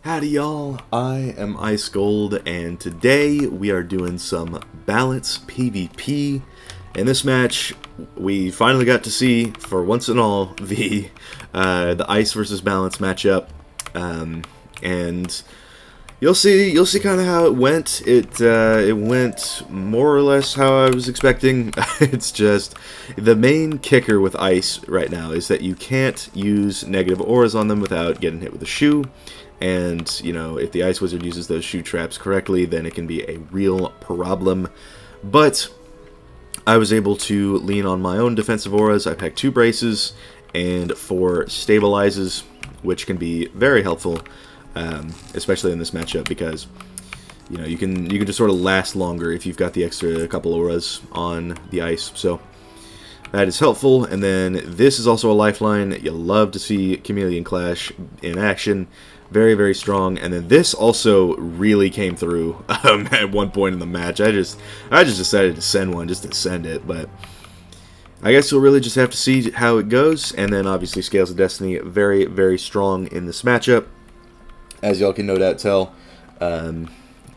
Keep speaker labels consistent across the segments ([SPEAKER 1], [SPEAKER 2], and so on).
[SPEAKER 1] Howdy y'all, I am Ice Gold, and today we are doing some balance PvP. In this match, we finally got to see, for once and all, the Ice versus Balance matchup, and you'll see kind of how it went. It went more or less how I was expecting. It's just the main kicker with Ice right now is that you can't use negative auras on them without getting hit with a shoe. And, you know, if the Ice Wizard uses those shoe traps correctly, then it can be a real problem. But I was able to lean on my own defensive auras. I packed 2 braces and 4 stabilizes, which can be very helpful, especially in this matchup, because, you know, you can just sort of last longer if you've got the extra couple auras on the Ice. So that is helpful. And then this is also a lifeline. You'll love to see Chameleon Clash in action. Very, very strong. And then this also really came through at one point in the match. I just decided to send one just to send it, but I guess we'll really just have to see how it goes. And then obviously Scales of Destiny, very, very strong in this matchup, as y'all can no doubt tell.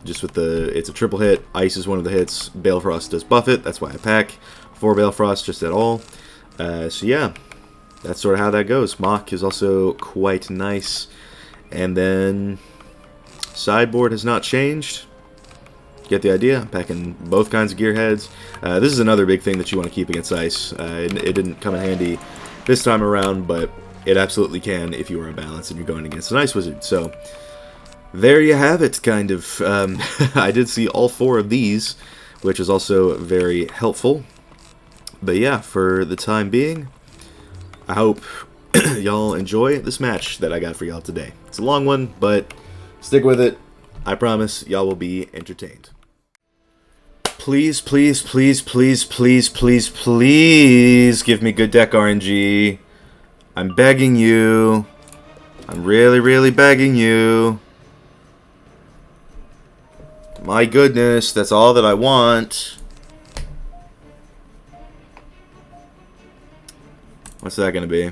[SPEAKER 1] Just with it's a triple hit. Ice is one of the hits. Balefrost does buff it. That's why I pack 4 Balefrost just at all. So yeah, that's sort of how that goes. Mach is also quite nice. And then sideboard has not changed. Get the idea? I'm packing both kinds of gear heads. This is another big thing that you want to keep against Ice. It didn't come in handy this time around, but it absolutely can if you are a balance and you're going against an Ice Wizard. So there you have it, kind of. I did see all 4 of these, which is also very helpful. But yeah, for the time being, I hope y'all enjoy this match that I got for y'all today. It's a long one, but stick with it. I promise y'all will be entertained. Please, please, please, please, please, please, please give me good deck RNG. I'm begging you. I'm really, really begging you. My goodness, that's all that I want. What's that gonna be?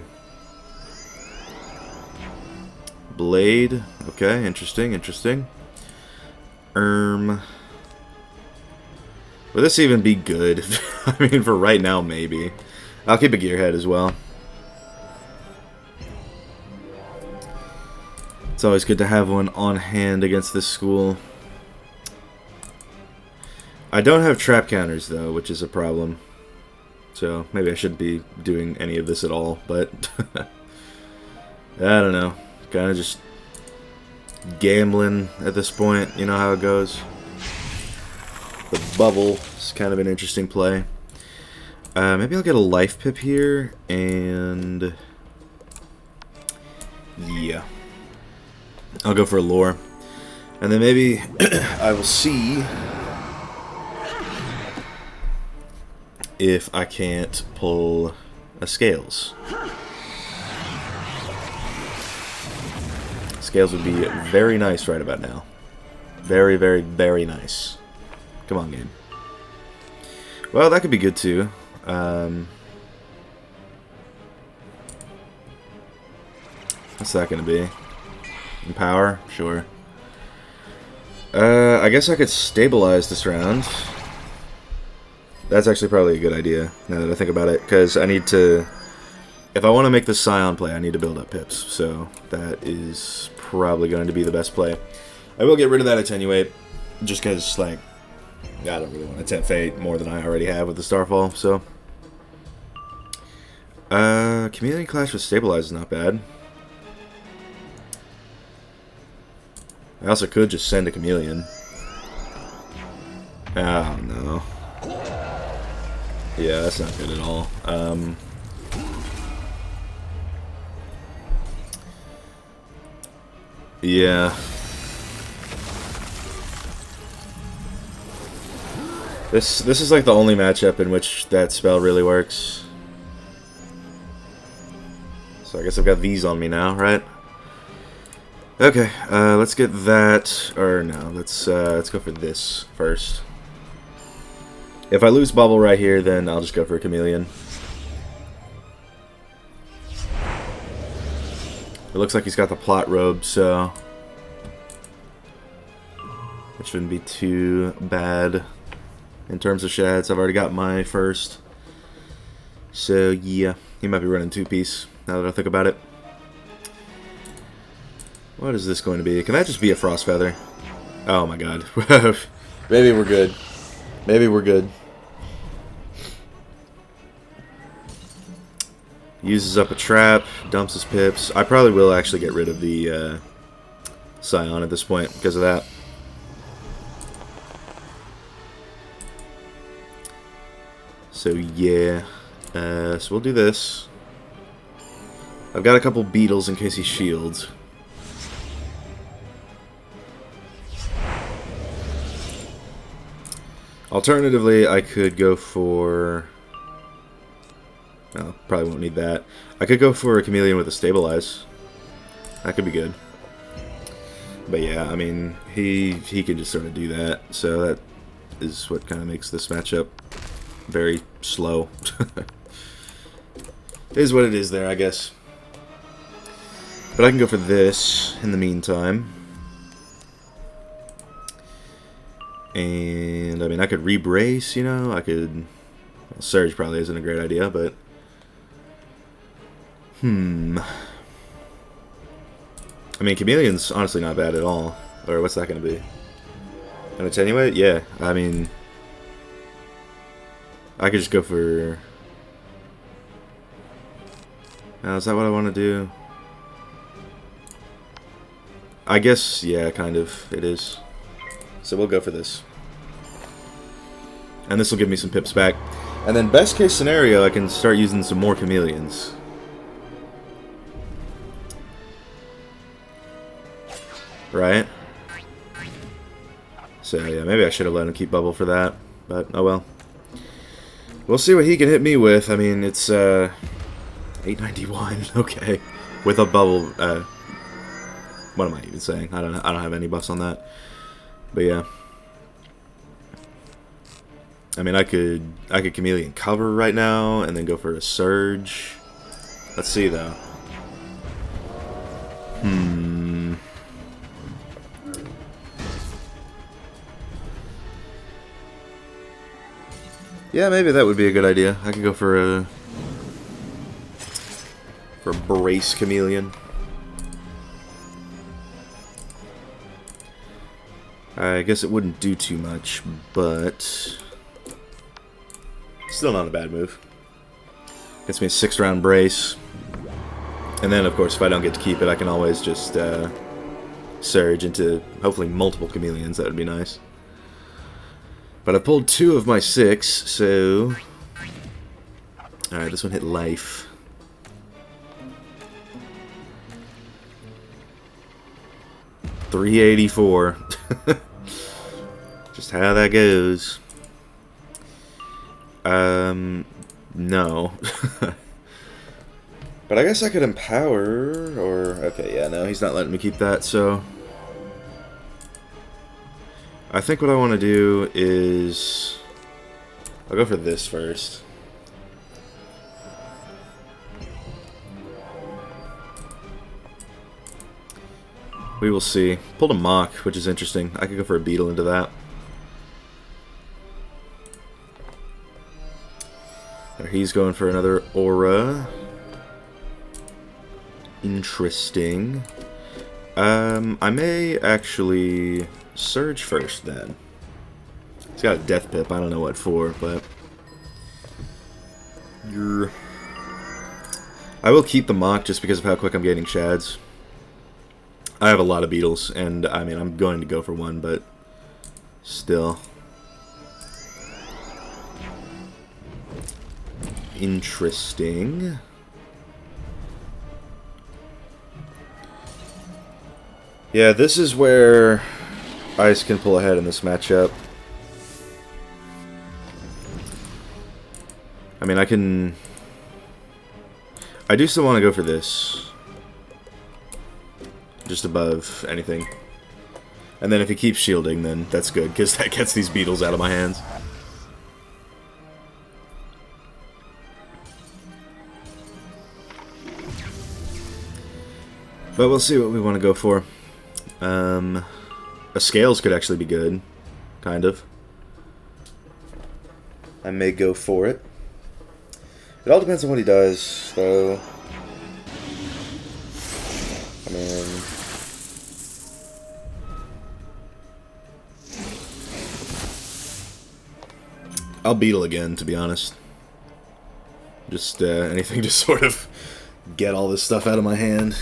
[SPEAKER 1] Blade. Okay, interesting, interesting. Will this even be good? I mean, for right now, maybe. I'll keep a gearhead as well. It's always good to have one on hand against this school. I don't have trap counters, though, which is a problem. So, maybe I shouldn't be doing any of this at all, but I don't know. Kind of just gambling at this point, you know how it goes. The bubble is kind of an interesting play. Maybe I'll get a life pip here, and yeah, I'll go for a lore, and then maybe I will see if I can't pull a Scales. Scales would be very nice right about now. Very, very, very nice. Come on, game. Well, that could be good too. What's that going to be? Empower? Sure. I guess I could stabilize this round. That's actually probably a good idea, now that I think about it, because I need to... If I want to make this Scion play, I need to build up pips, so that is probably going to be the best play. I will get rid of that Attenuate, just because, like, I don't really want to tempt Fate more than I already have with the Starfall, so... Chameleon Clash with Stabilize is not bad. I also could just send a Chameleon. Oh, no. Yeah, that's not good at all. Yeah. This is like the only matchup in which that spell really works. So I guess I've got these on me now, right? Okay, let's get that, or no, let's go for this first. If I lose Bubble right here, then I'll just go for a Chameleon. It looks like he's got the plot robe, so That shouldn't be too bad in terms of shads. I've already got my first. So yeah, he might be running 2-piece now that I think about it. What is this going to be? Can that just be a frost feather? Oh my god. Maybe we're good. Maybe we're good. Uses up a trap, dumps his pips. I probably will actually get rid of the Scion at this point because of that. So yeah, so we'll do this. I've got a couple beetles in case he shields. Alternatively, I could go for... well, probably won't need that. I could go for a chameleon with a stabilize. That could be good. But yeah, I mean, he can just sort of do that. So that is what kind of makes this matchup very slow. It is what it is there, I guess. But I can go for this in the meantime. And, I mean, I could re-brace, you know? I could... well, Surge probably isn't a great idea, but... I mean, Chameleon's honestly not bad at all. Or what's that going to be? An Attenuate? Yeah, I mean... I could just go for... now, is that what I want to do? I guess, yeah, kind of. It is. So we'll go for this. And this will give me some pips back. And then best case scenario, I can start using some more chameleons. Right? So yeah, maybe I should have let him keep bubble for that. But oh well. We'll see what he can hit me with. I mean, it's 891. Okay. With a bubble. What am I even saying? I don't have any buffs on that. But yeah, I mean, I could chameleon cover right now and then go for a surge. Let's see though. Yeah, maybe that would be a good idea. I could go for a brace chameleon. I guess it wouldn't do too much, but still not a bad move. Gets me a 6-round brace. And then, of course, if I don't get to keep it, I can always just surge into, hopefully, multiple chameleons. That would be nice. But I pulled 2 of my 6, so... alright, this one hit life. $384. Just how that goes. No. But I guess I could empower, or... okay, yeah, no, he's not letting me keep that, so... I think what I want to do is... I'll go for this first. We will see. Pulled a mock, which is interesting. I could go for a beetle into that. There, he's going for another aura. Interesting. I may actually surge first then. He's got a death pip. I don't know what for, but I will keep the mock just because of how quick I'm getting shads. I have a lot of beetles, and I mean, I'm going to go for one, but still. Interesting. Yeah, this is where Ice can pull ahead in this matchup. I mean, I do still want to go for this. Just above anything. And then if he keeps shielding, then that's good, because that gets these beetles out of my hands. But we'll see what we want to go for. A Scales could actually be good. Kind of. I may go for it. It all depends on what he does, though. I mean... I'll Beetle again, to be honest. Just anything to sort of get all this stuff out of my hand.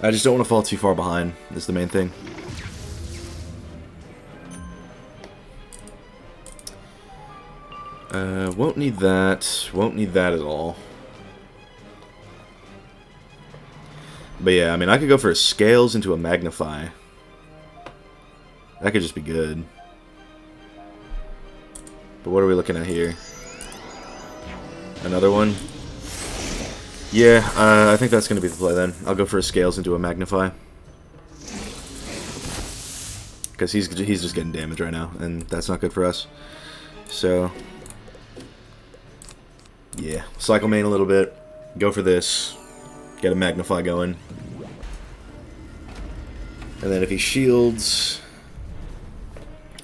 [SPEAKER 1] I just don't want to fall too far behind, is the main thing. Won't need that. Won't need that at all. But yeah, I mean, I could go for a Scales into a Magnify. That could just be good. But what are we looking at here? Another one? Yeah, I think that's going to be the play then. I'll go for a Scales into a Magnify. Because he's just getting damage right now, and that's not good for us. So... yeah, cycle main a little bit, go for this, get a Magnify going. And then if he shields,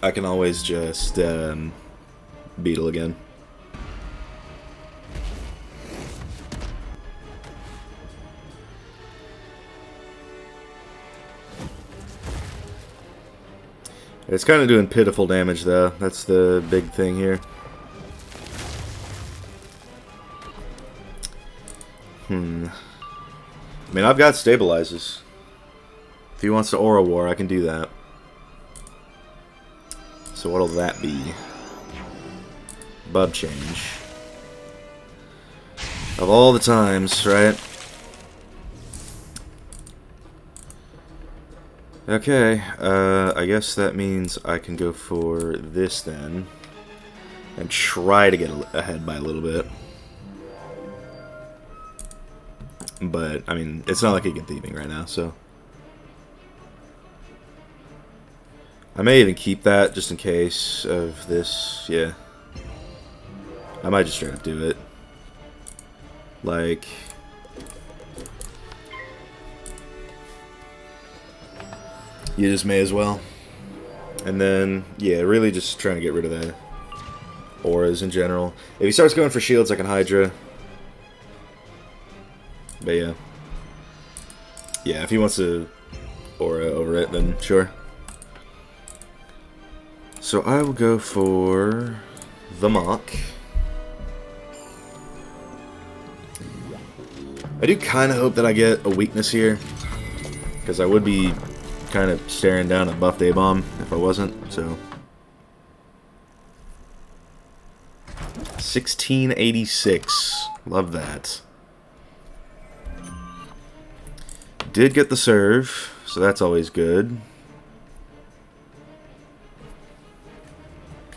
[SPEAKER 1] I can always just Beetle again. It's kind of doing pitiful damage though, that's the big thing here. I mean, I've got stabilizers. If he wants to Aura War, I can do that. So what'll that be? Bub change. Of all the times, right? Okay, I guess that means I can go for this then. And try to get ahead by a little bit. But, I mean, it's not like he can thieving right now, so... I may even keep that, just in case of this, yeah. I might just straight up do it. Like... you just may as well. And then, yeah, really just trying to get rid of the auras in general. If he starts going for shields, I can Hydra. But yeah. Yeah, if he wants to Aura over it, then sure. So I will go for the Mock. I do kind of hope that I get a weakness here, because I would be kind of staring down a buffed A-bomb if I wasn't, so. 1686. Love that. Did get the serve, so that's always good.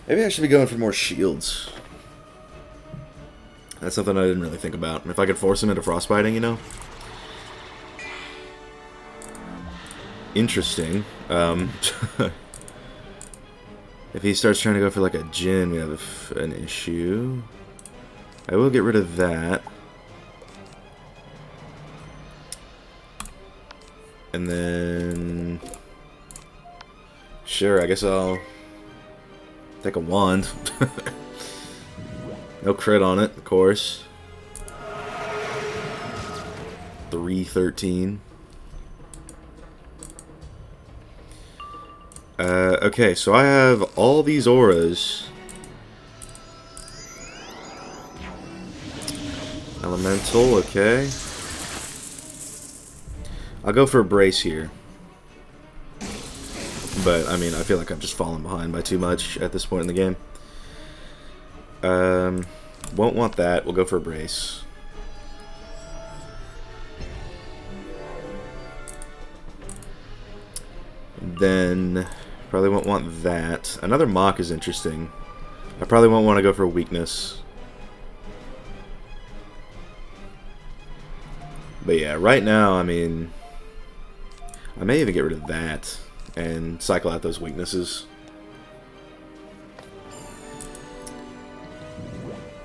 [SPEAKER 1] Maybe I should be going for more shields. That's something I didn't really think about. If I could force him into frostbiting, you know? Interesting. If he starts trying to go for like a Jin, we have an issue. I will get rid of that. And then... sure, I guess I'll take a wand. No crit on it, of course. 313. Okay, so I have all these auras. Elemental, okay. I'll go for a brace here. But, I mean, I feel like I'm just falling behind by too much at this point in the game. Won't want that. We'll go for a brace. Then, probably won't want that. Another Mock is interesting. I probably won't want to go for a weakness. But yeah, right now, I mean, I may even get rid of that and cycle out those weaknesses.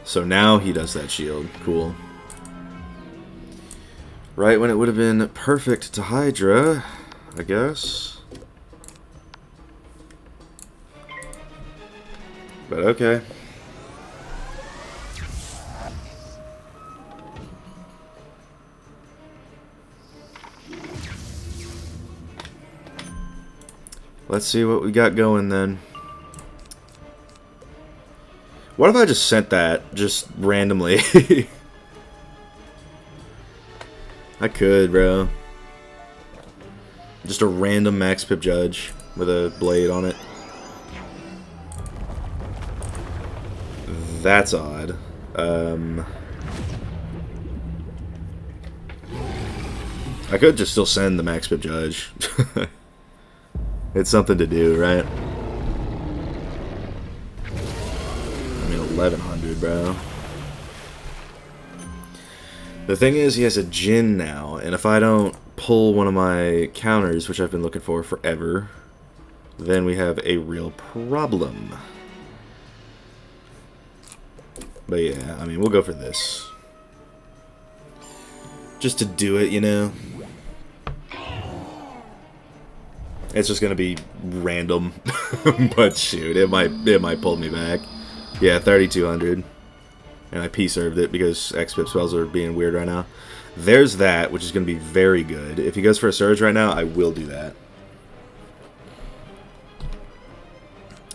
[SPEAKER 1] So now he does that shield. Cool. Right when it would have been perfect to Hydra, I guess. But okay. Let's see what we got going then. What if I just sent that just randomly? I could, bro. Just a random max pip judge with a blade on it. That's odd. I could just still send the max pip judge. It's something to do, right? I mean, 1100, bro. The thing is, he has a Djinn now, and if I don't pull one of my counters, which I've been looking for forever, then we have a real problem. But yeah, I mean, we'll go for this. Just to do it, you know? It's just gonna be random, but shoot, it might pull me back. Yeah, 3200, and I P-served it because XPip spells are being weird right now. There's that, which is gonna be very good. If he goes for a surge right now, I will do that.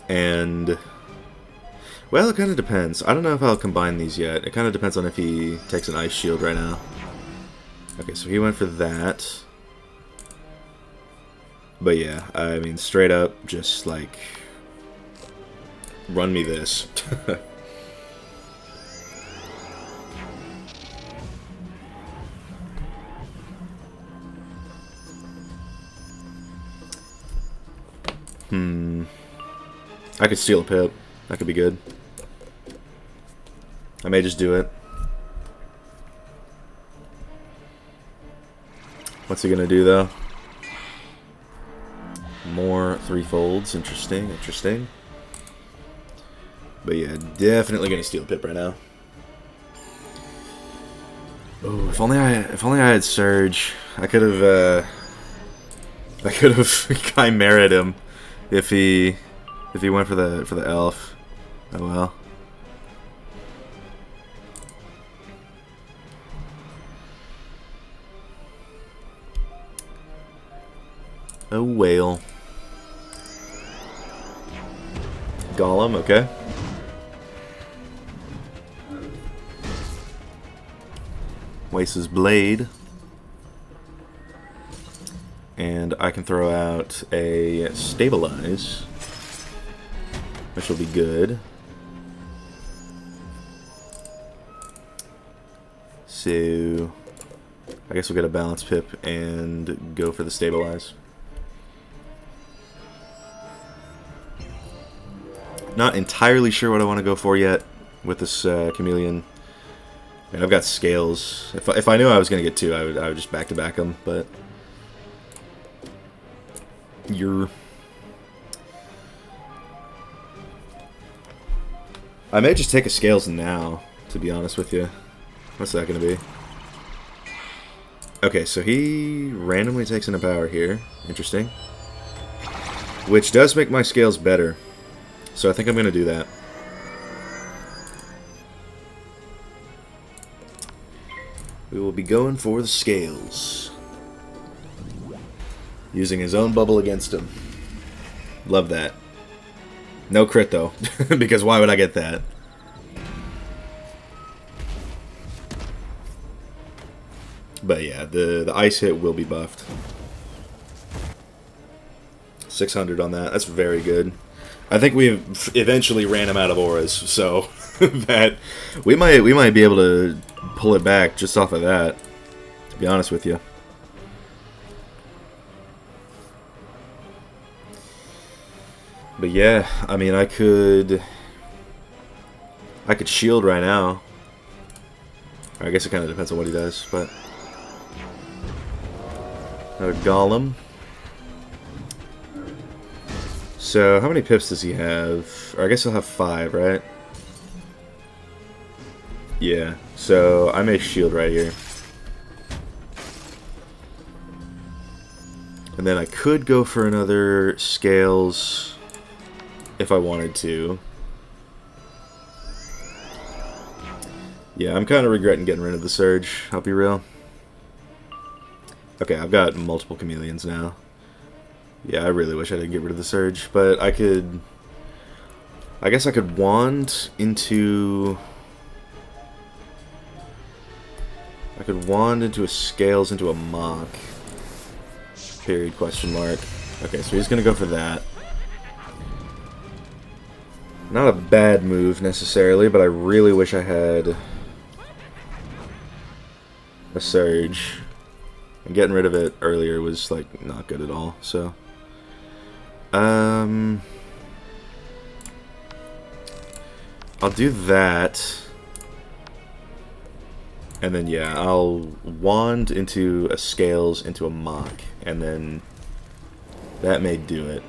[SPEAKER 1] And well, it kind of depends. I don't know if I'll combine these yet. It kind of depends on if he takes an ice shield right now. Okay, so he went for that. But yeah, I mean, straight up, just like, run me this. I could steal a pip. That could be good. I may just do it. What's he gonna do, though? More three-folds. Interesting, interesting. But yeah, definitely gonna steal a pip right now. Oh, if only I had Surge. I could have chimeraed him if he went for the elf. Oh well. Oh whale. Golem, okay. Waste his blade. And I can throw out a stabilize, which will be good. So I guess we'll get a balance pip and go for the stabilize. Not entirely sure what I want to go for yet with this chameleon. I mean, I've got scales. If I knew I was going to get two, I would just back-to-back them, but I may just take a scales now, to be honest with you. What's that going to be? Okay, so he randomly takes an empower here. Interesting. Which does make my scales better. So I think I'm going to do that. We will be going for the scales. Using his own bubble against him. Love that. No crit though, because why would I get that? But yeah, the ice hit will be buffed. 600 on that. That's very good. I think we eventually ran him out of auras, so that we might be able to pull it back just off of that, to be honest with you. But yeah, I mean, I could shield right now. I guess it kind of depends on what he does, but another golem. So, how many pips does he have? Or I guess he'll have 5, right? Yeah, so I may shield right here. And then I could go for another scales if I wanted to. Yeah, I'm kind of regretting getting rid of the surge, I'll be real. Okay, I've got multiple chameleons now. Yeah, I really wish I didn't get rid of the surge, but I could... I guess I could wand into... I could wand into a scales into a mock. Period, question mark. Okay, so he's gonna go for that. Not a bad move, necessarily, but I really wish I had... a surge. And getting rid of it earlier was, like, not good at all, so... I'll do that. And then, yeah, I'll wand into a scales into a mock. And then that may do it.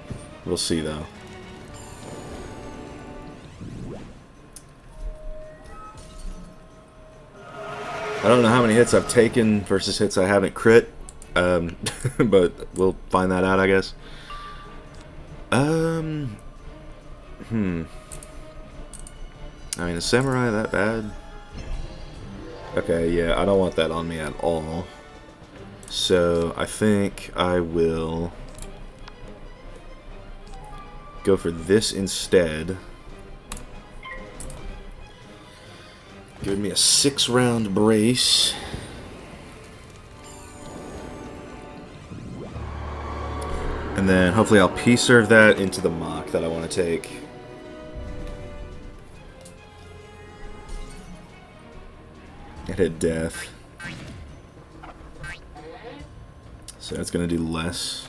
[SPEAKER 1] We'll see, though. I don't know how many hits I've taken versus hits I haven't crit. But we'll find that out, I guess. I mean, is Samurai that bad? Okay, yeah, I don't want that on me at all. So, I think I will go for this instead. Give me a 6-round brace. And then hopefully I'll P-serve that into the mock that I want to take. It hit death. So that's going to do less.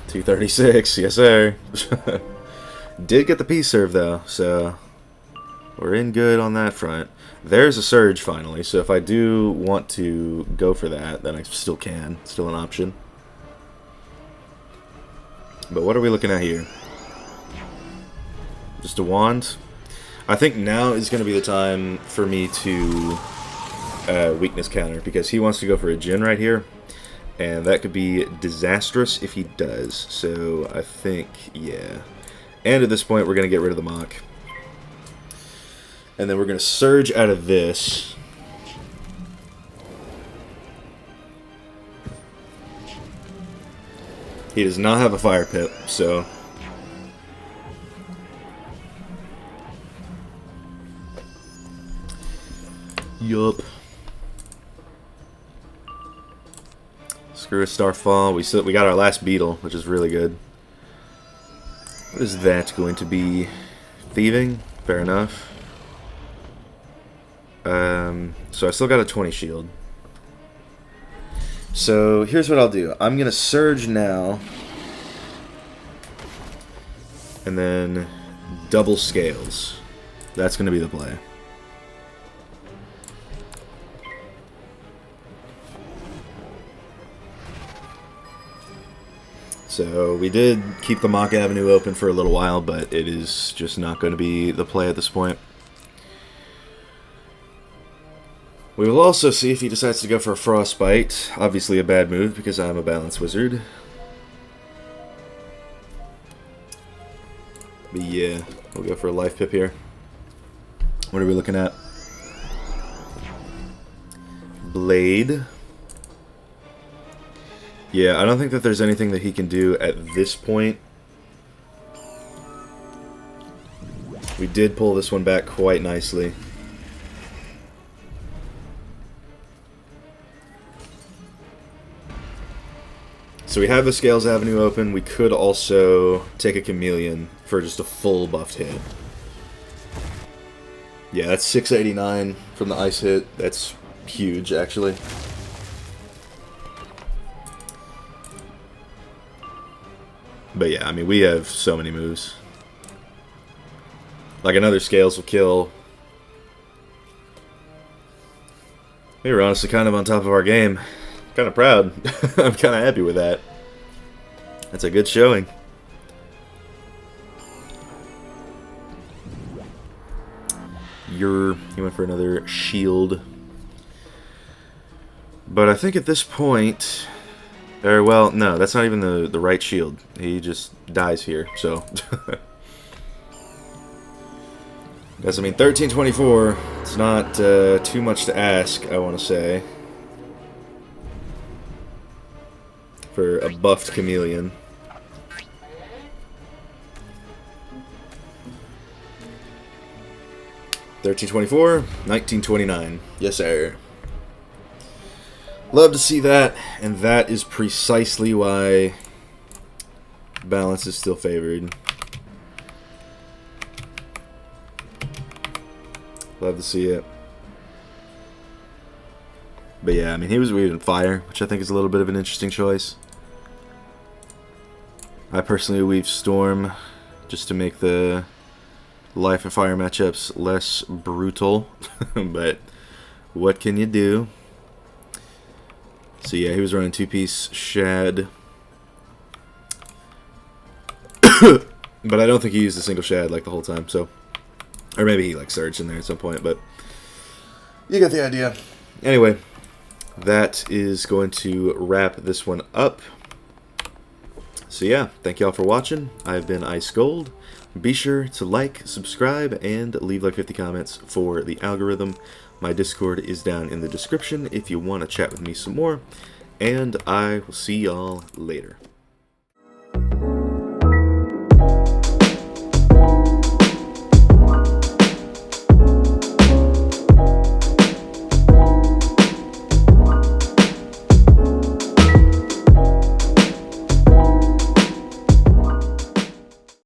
[SPEAKER 1] 236, yes sir. Did get the P-serve though, so we're in good on that front. There's a surge finally, so if I do want to go for that, then I still can. Still an option. But what are we looking at here? Just a wand? I think now is going to be the time for me to weakness counter, because he wants to go for a Jin right here, and that could be disastrous if he does. So I think, yeah. And at this point, we're going to get rid of the mock. And then we're going to surge out of this. He does not have a fire pit, so... Yup. Screw a Starfall. We got our last beetle, which is really good. What is that going to be? Thieving? Fair enough. So I still got a 20 shield. So here's what I'll do. I'm going to surge now. And then double scales. That's going to be the play. So we did keep the Mock Avenue open for a little while, but it is just not going to be the play at this point. We will also see if he decides to go for a Frostbite. Obviously a bad move because I'm a balanced wizard. But yeah, we'll go for a Life Pip here. What are we looking at? Blade. Yeah, I don't think that there's anything that he can do at this point. We did pull this one back quite nicely. So we have the Scales Avenue open. We could also take a Chameleon for just a full buffed hit. Yeah, that's 689 from the ice hit. That's huge, actually. But yeah, I mean, we have so many moves. Like another Scales will kill. We were honestly kind of on top of our game. Kind of proud. I'm kind of happy with that. That's a good showing. He went for another shield. But I think at this point, or well, no, that's not even the right shield. He just dies here, so. Guess I mean 1324. It's not too much to ask, I want to say, for a buffed chameleon. 1324, 1929. Yes, sir. Love to see that, and that is precisely why balance is still favored. Love to see it. But yeah, I mean, he was weaving fire, which I think is a little bit of an interesting choice. I personally weave storm just to make the life and fire matchups less brutal. But what can you do? So yeah, he was running two-piece shad. But I don't think he used a single shad like the whole time, so. Or maybe he like surged in there at some point, but you get the idea. Anyway, that is going to wrap this one up. So yeah, thank y'all for watching. I've been Ice Gold. Be sure to like, subscribe, and leave like 50 comments for the algorithm. My Discord is down in the description if you want to chat with me some more. And I will see y'all later.